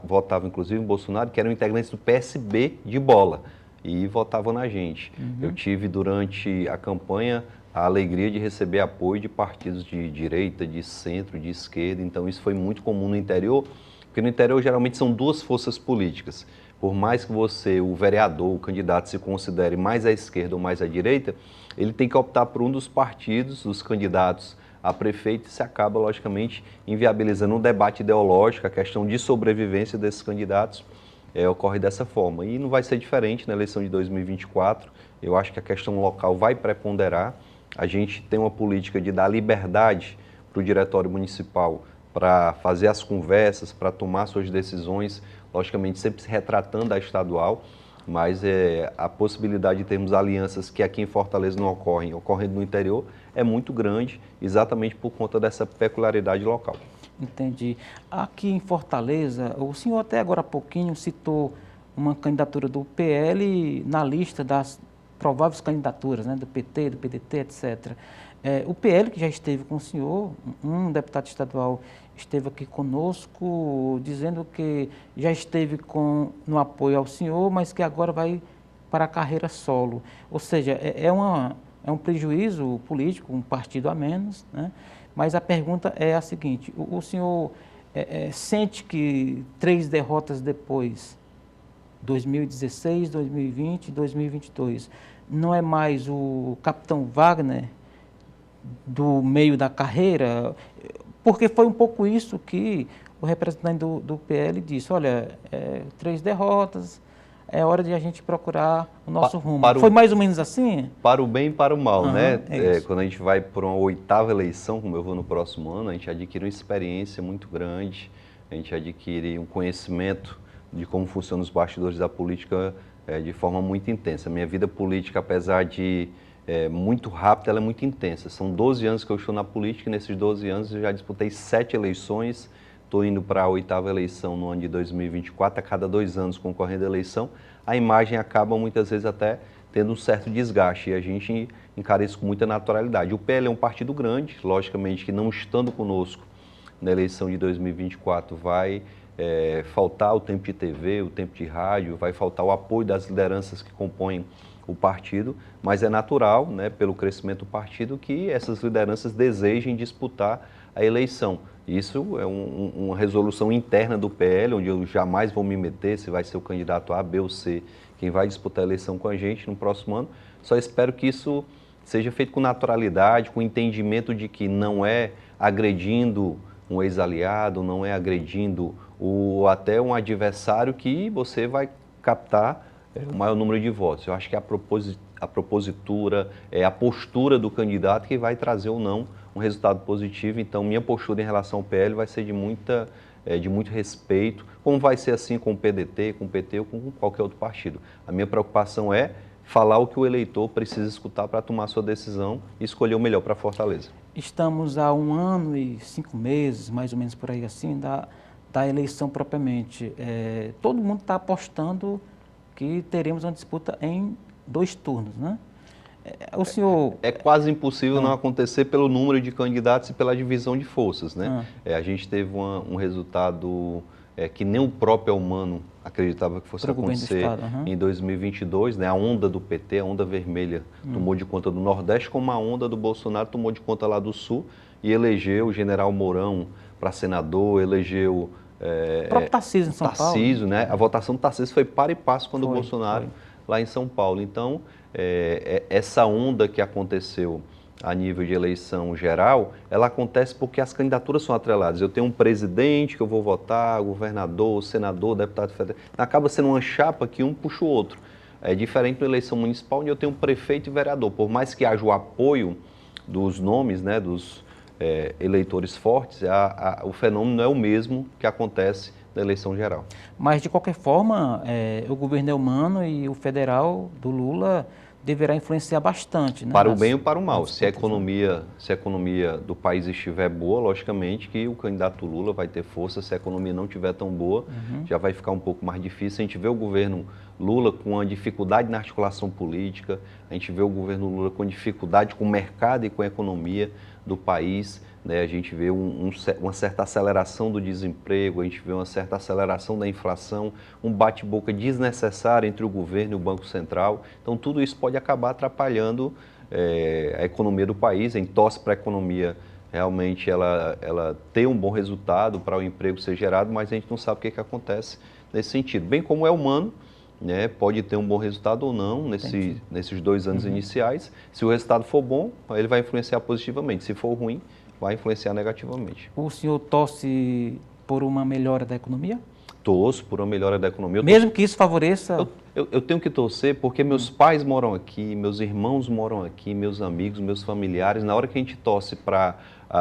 votavam inclusive em Bolsonaro, que eram integrantes do PSB de bola, e votavam na gente. Eu tive durante a campanha a alegria de receber apoio de partidos de direita, de centro, de esquerda, então isso foi muito comum no interior, porque no interior geralmente são duas forças políticas. Por mais que você, o vereador, o candidato, se considere mais à esquerda ou mais à direita, ele tem que optar por um dos partidos, dos candidatos a prefeito, e se acaba, logicamente, inviabilizando um debate ideológico, a questão de sobrevivência desses candidatos ocorre dessa forma. E não vai ser diferente na eleição de 2024, eu acho que a questão local vai preponderar. A gente tem uma política de dar liberdade para o diretório municipal para fazer as conversas, para tomar suas decisões, logicamente sempre se retratando da estadual, mas a possibilidade de termos alianças que aqui em Fortaleza não ocorrem, ocorrendo no interior, é muito grande, exatamente por conta dessa peculiaridade local. Entendi. Aqui em Fortaleza, o senhor até agora há pouquinho citou uma candidatura do PL na lista das prováveis candidaturas, né, do PT, do PDT, etc. O PL, que já esteve com o senhor, um deputado estadual esteve aqui conosco, dizendo que já esteve no apoio ao senhor, mas que agora vai para a carreira solo. Ou seja, é é um prejuízo político, um partido a menos, né? Mas a pergunta é a seguinte, o senhor sente que 3 derrotas depois, 2016, 2020 e 2022, não é mais o capitão Wagner do meio da carreira? Porque foi um pouco isso que o representante do PL disse, olha, 3 derrotas, é hora de a gente procurar o nosso rumo. Foi mais ou menos assim? Para o bem e para o mal, né? É Quando a gente vai para uma 8ª eleição, como eu vou no próximo ano, a gente adquire uma experiência muito grande, a gente adquire um conhecimento de como funcionam os bastidores da política de forma muito intensa. A minha vida política, apesar de muito rápida, ela é muito intensa. São 12 anos que eu estou na política e nesses 12 anos eu já disputei 7 eleições. Estou indo para a 8ª eleição no ano de 2024, a cada 2 anos concorrendo à eleição, a imagem acaba muitas vezes até tendo um certo desgaste e a gente encara isso com muita naturalidade. O PL é um partido grande, logicamente que não estando conosco na eleição de 2024 vai faltar o tempo de TV, o tempo de rádio, vai faltar o apoio das lideranças que compõem o partido, mas é natural, né, pelo crescimento do partido, que essas lideranças desejem disputar a eleição. Isso é uma resolução interna do PL, onde eu jamais vou me meter se vai ser o candidato A, B ou C quem vai disputar a eleição com a gente no próximo ano. Só espero que isso seja feito com naturalidade, com entendimento de que não é agredindo um ex-aliado, não é agredindo até um adversário que você vai captar o maior número de votos. Eu acho que a propositura, a postura do candidato que vai trazer ou não um resultado positivo. Então, minha postura em relação ao PL vai ser de muito respeito, como vai ser assim com o PDT, com o PT ou com qualquer outro partido. A minha preocupação é falar o que o eleitor precisa escutar para tomar sua decisão e escolher o melhor para Fortaleza. Estamos há 1 ano e 5 meses, mais ou menos por aí assim, da eleição propriamente. Todo mundo está apostando que teremos uma disputa em 2 turnos, né? O senhor... É quase impossível não acontecer pelo número de candidatos e pela divisão de forças, né? A gente teve um resultado que nem o próprio humano acreditava que fosse acontecer em 2022, né? A onda do PT, a onda vermelha, tomou de conta do Nordeste, como a onda do Bolsonaro tomou de conta lá do Sul e elegeu o general Mourão para senador, elegeu... o próprio Tarcísio em São Paulo. Né? A votação do Tarcísio foi para e passo quando o Bolsonaro lá em São Paulo. Então, essa onda que aconteceu a nível de eleição geral, ela acontece porque as candidaturas são atreladas. Eu tenho um presidente que eu vou votar, governador, senador, deputado federal. Acaba sendo uma chapa que um puxa o outro. É diferente da eleição municipal, onde eu tenho um prefeito e vereador. Por mais que haja o apoio dos nomes, né, dos eleitores fortes, o fenômeno não é o mesmo que acontece na eleição geral. Mas, de qualquer forma, o governo é humano e o federal do Lula deverá influenciar bastante, né? Para o bem ou para o mal. Se a economia do país estiver boa, logicamente que o candidato Lula vai ter força. Se a economia não estiver tão boa, já vai ficar um pouco mais difícil. A gente vê o governo Lula com uma dificuldade na articulação política, a gente vê o governo Lula com dificuldade com o mercado e com a economia do país, né? A gente vê uma certa aceleração do desemprego, a gente vê uma certa aceleração da inflação, um bate-boca desnecessário entre o governo e o Banco Central. Então, tudo isso pode acabar atrapalhando a economia do país. A gente torce para a economia realmente ela ter um bom resultado, para o emprego ser gerado, mas a gente não sabe o que acontece nesse sentido. Bem como é humano, né, pode ter um bom resultado ou não nesses 2 anos iniciais. Se o resultado for bom, ele vai influenciar positivamente. Se for ruim, vai influenciar negativamente. O senhor torce por uma melhora da economia? Torço por uma melhora da economia. Mesmo que isso favoreça... Eu tenho que torcer porque meus pais moram aqui, meus irmãos moram aqui, meus amigos, meus familiares. Na hora que a gente torce para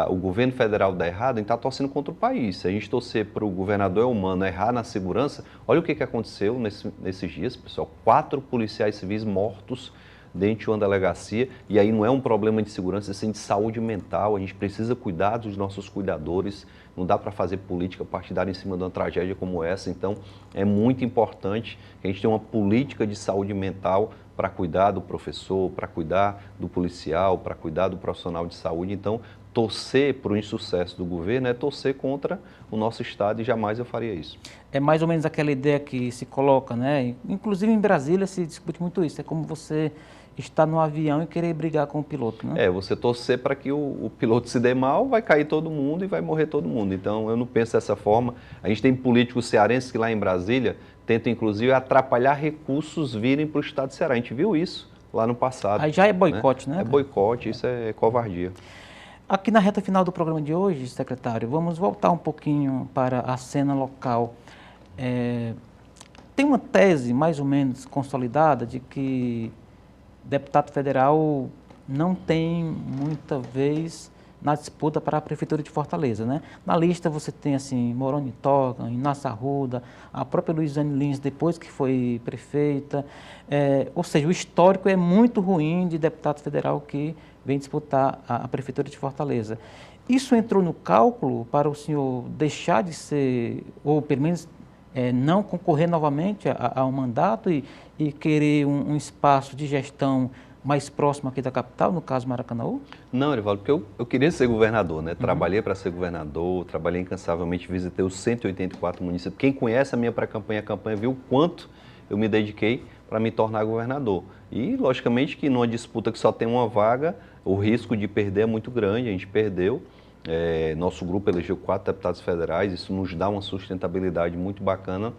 o governo federal dar errado, a gente está torcendo contra o país. Se a gente torcer para o governador humano errar na segurança, olha o que aconteceu nesses dias, pessoal. 4 policiais civis mortos dentro de uma delegacia, e aí não é um problema de segurança, é sim de saúde mental. A gente precisa cuidar dos nossos cuidadores, não dá para fazer política partidária em cima de uma tragédia como essa. Então, é muito importante que a gente tenha uma política de saúde mental para cuidar do professor, para cuidar do policial, para cuidar do profissional de saúde. Então, torcer para o insucesso do governo é torcer contra o nosso Estado, e jamais eu faria isso. É mais ou menos aquela ideia que se coloca, né? Inclusive em Brasília se discute muito isso, é como você estar no avião e querer brigar com o piloto, né? Você torcer para que o piloto se dê mal, vai cair todo mundo e vai morrer todo mundo. Então, eu não penso dessa forma. A gente tem políticos cearenses que lá em Brasília tentam, inclusive, atrapalhar recursos virem para o estado de Ceará. A gente viu isso lá no passado. Aí já é boicote, né? É boicote, isso é covardia. Aqui na reta final do programa de hoje, secretário, vamos voltar um pouquinho para a cena local. Tem uma tese mais ou menos consolidada de que deputado federal não tem muita vez na disputa para a Prefeitura de Fortaleza, né? Na lista você tem, assim, Moroni Toga, Inácio Arruda, a própria Luiziane Lins, depois que foi prefeita. Ou seja, o histórico é muito ruim de deputado federal que vem disputar a Prefeitura de Fortaleza. Isso entrou no cálculo para o senhor deixar de ser, ou pelo menos não concorrer novamente ao mandato e querer um espaço de gestão mais próximo aqui da capital, no caso Maracanaú? Não, Erivaldo, porque eu queria ser governador, né? Trabalhei para ser governador, trabalhei incansavelmente, visitei os 184 municípios. Quem conhece a minha pré-campanha, a campanha, viu o quanto eu me dediquei para me tornar governador. E, logicamente, que numa disputa que só tem uma vaga, o risco de perder é muito grande, a gente perdeu. Nosso grupo elegeu 4 deputados federais, isso nos dá uma sustentabilidade muito bacana.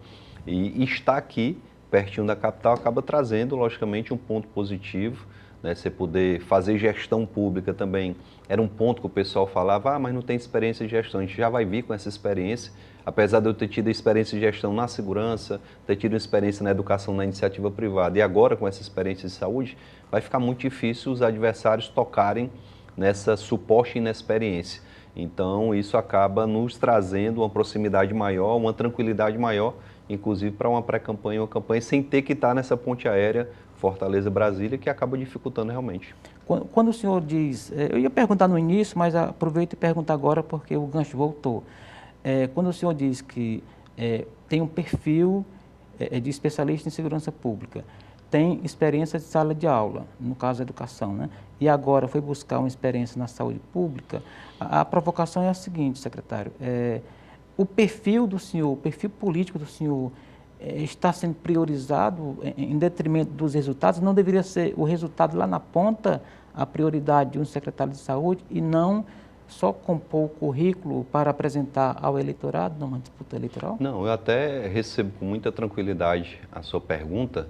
E estar aqui, pertinho da capital, acaba trazendo, logicamente, um ponto positivo. Né? Você poder fazer gestão pública também era um ponto que o pessoal falava, mas não tem experiência de gestão. A gente já vai vir com essa experiência, apesar de eu ter tido experiência de gestão na segurança, ter tido experiência na educação, na iniciativa privada, e agora com essa experiência de saúde, vai ficar muito difícil os adversários tocarem nessa suposta inexperiência. Então, isso acaba nos trazendo uma proximidade maior, uma tranquilidade maior, inclusive para uma pré-campanha, uma campanha sem ter que estar nessa ponte aérea Fortaleza-Brasília, que acaba dificultando realmente. Quando o senhor diz, eu ia perguntar no início, mas aproveito e pergunto agora porque o gancho voltou. Quando o senhor diz que tem um perfil de especialista em segurança pública, tem experiência de sala de aula, no caso a educação, né? E agora foi buscar uma experiência na saúde pública, a provocação é a seguinte, secretário, o perfil do senhor, o perfil político do senhor está sendo priorizado em detrimento dos resultados? Não deveria ser o resultado lá na ponta a prioridade de um secretário de saúde e não só compor o currículo para apresentar ao eleitorado numa disputa eleitoral? Não, eu até recebo com muita tranquilidade a sua pergunta,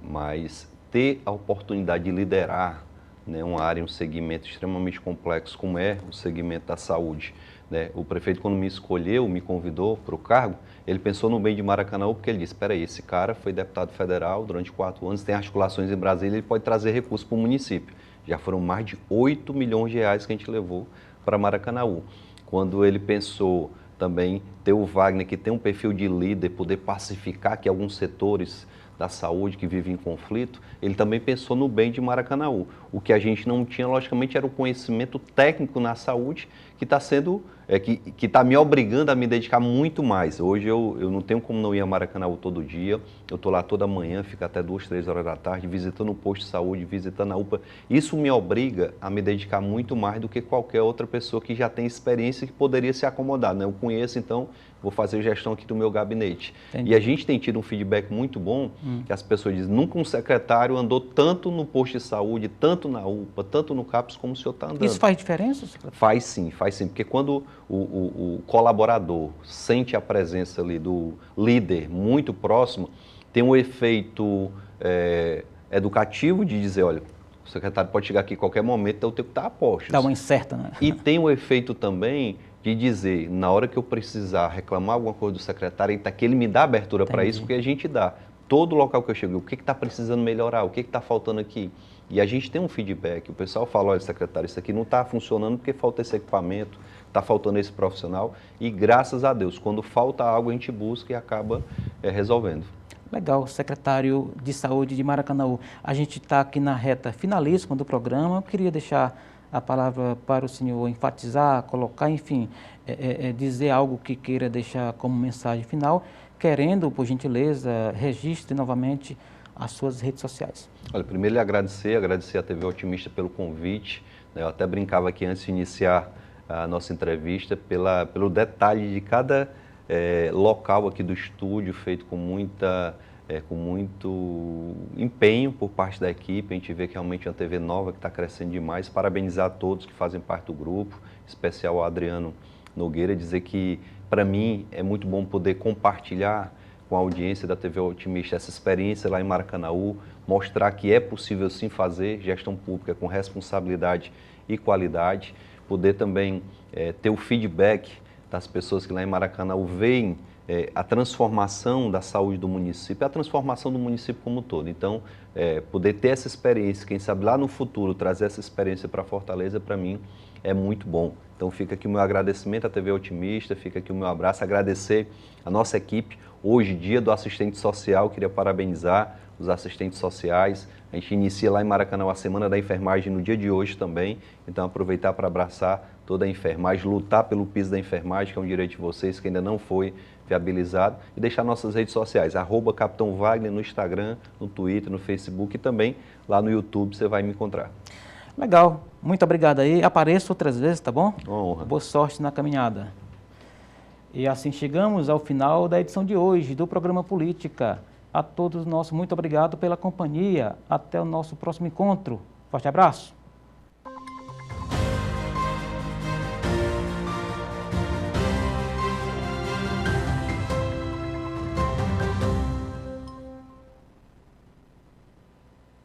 mas ter a oportunidade de liderar, né, uma área, um segmento extremamente complexo como é o segmento da saúde, né? O prefeito, quando me escolheu, me convidou para o cargo, ele pensou no bem de Maracanaú, porque ele disse, espera aí, esse cara foi deputado federal durante 4 anos, tem articulações em Brasília, ele pode trazer recursos para o município. Já foram mais de 8 milhões de reais que a gente levou para Maracanaú. Quando ele pensou também ter o Wagner, que tem um perfil de líder, poder pacificar aqui alguns setores da saúde que vivem em conflito, ele também pensou no bem de Maracanaú. O que a gente não tinha, logicamente, era o conhecimento técnico na saúde que está sendo, que está me obrigando a me dedicar muito mais. Hoje eu não tenho como não ir a Maracanaú todo dia, eu estou lá toda manhã, fico até 2, 3 horas da tarde, visitando o posto de saúde, visitando a UPA. Isso me obriga a me dedicar muito mais do que qualquer outra pessoa que já tem experiência e que poderia se acomodar, né? Eu conheço, então, vou fazer gestão aqui do meu gabinete. Entendi. E a gente tem tido um feedback muito bom, que as pessoas dizem, nunca um secretário andou tanto no posto de saúde, tanto na UPA, tanto no CAPS, como o senhor está andando. Isso faz diferença, secretário? Faz sim, porque quando o colaborador sente a presença ali do líder muito próximo, tem um efeito educativo de dizer, olha, o secretário pode chegar aqui em qualquer momento, então eu tenho que estar a postos. Dá uma incerta, né? E tem o efeito também de dizer, na hora que eu precisar reclamar alguma coisa do secretário, que ele me dá abertura para isso, porque a gente dá. Todo local que eu chego, o que está precisando melhorar, o que está faltando aqui? E a gente tem um feedback, o pessoal fala, olha, secretário, isso aqui não está funcionando porque falta esse equipamento, está faltando esse profissional, e graças a Deus, quando falta algo a gente busca e acaba resolvendo. Legal, secretário de Saúde de Maracanaú. A gente está aqui na reta finalíssima do programa, eu queria deixar a palavra para o senhor enfatizar, colocar, enfim, dizer algo que queira deixar como mensagem final, querendo, por gentileza, registre novamente as suas redes sociais. Olha, primeiro agradecer a TV Otimista pelo convite, né? Eu até brincava aqui antes de iniciar a nossa entrevista, pelo detalhe de cada local aqui do estúdio, feito com muita com muito empenho por parte da equipe. A gente vê que realmente é uma TV nova que está crescendo demais. Parabenizar a todos que fazem parte do grupo, em especial o Adriano Nogueira, dizer que, para mim, é muito bom poder compartilhar com a audiência da TV Otimista essa experiência lá em Maracanaú, mostrar que é possível sim fazer gestão pública com responsabilidade e qualidade, poder também ter o feedback das pessoas que lá em Maracanaú veem a transformação da saúde do município, a transformação do município como um todo. Então, poder ter essa experiência, quem sabe lá no futuro trazer essa experiência para Fortaleza, para mim, é muito bom. Então, fica aqui o meu agradecimento à TV Otimista, fica aqui o meu abraço, agradecer a nossa equipe. Hoje, dia do assistente social, queria parabenizar os assistentes sociais. A gente inicia lá em Maracanã a Semana da Enfermagem no dia de hoje também. Então, aproveitar para abraçar toda a enfermagem, lutar pelo piso da enfermagem, que é um direito de vocês, que ainda não foi viabilizado, e deixar nossas redes sociais, @Capitão Wagner no Instagram, no Twitter, no Facebook e também lá no YouTube você vai me encontrar. Legal, muito obrigado aí. Apareça outras vezes, tá bom? Uma honra. Boa sorte na caminhada. E assim chegamos ao final da edição de hoje do programa Política. A todos nosso muito obrigado pela companhia. Até o nosso próximo encontro. Forte abraço.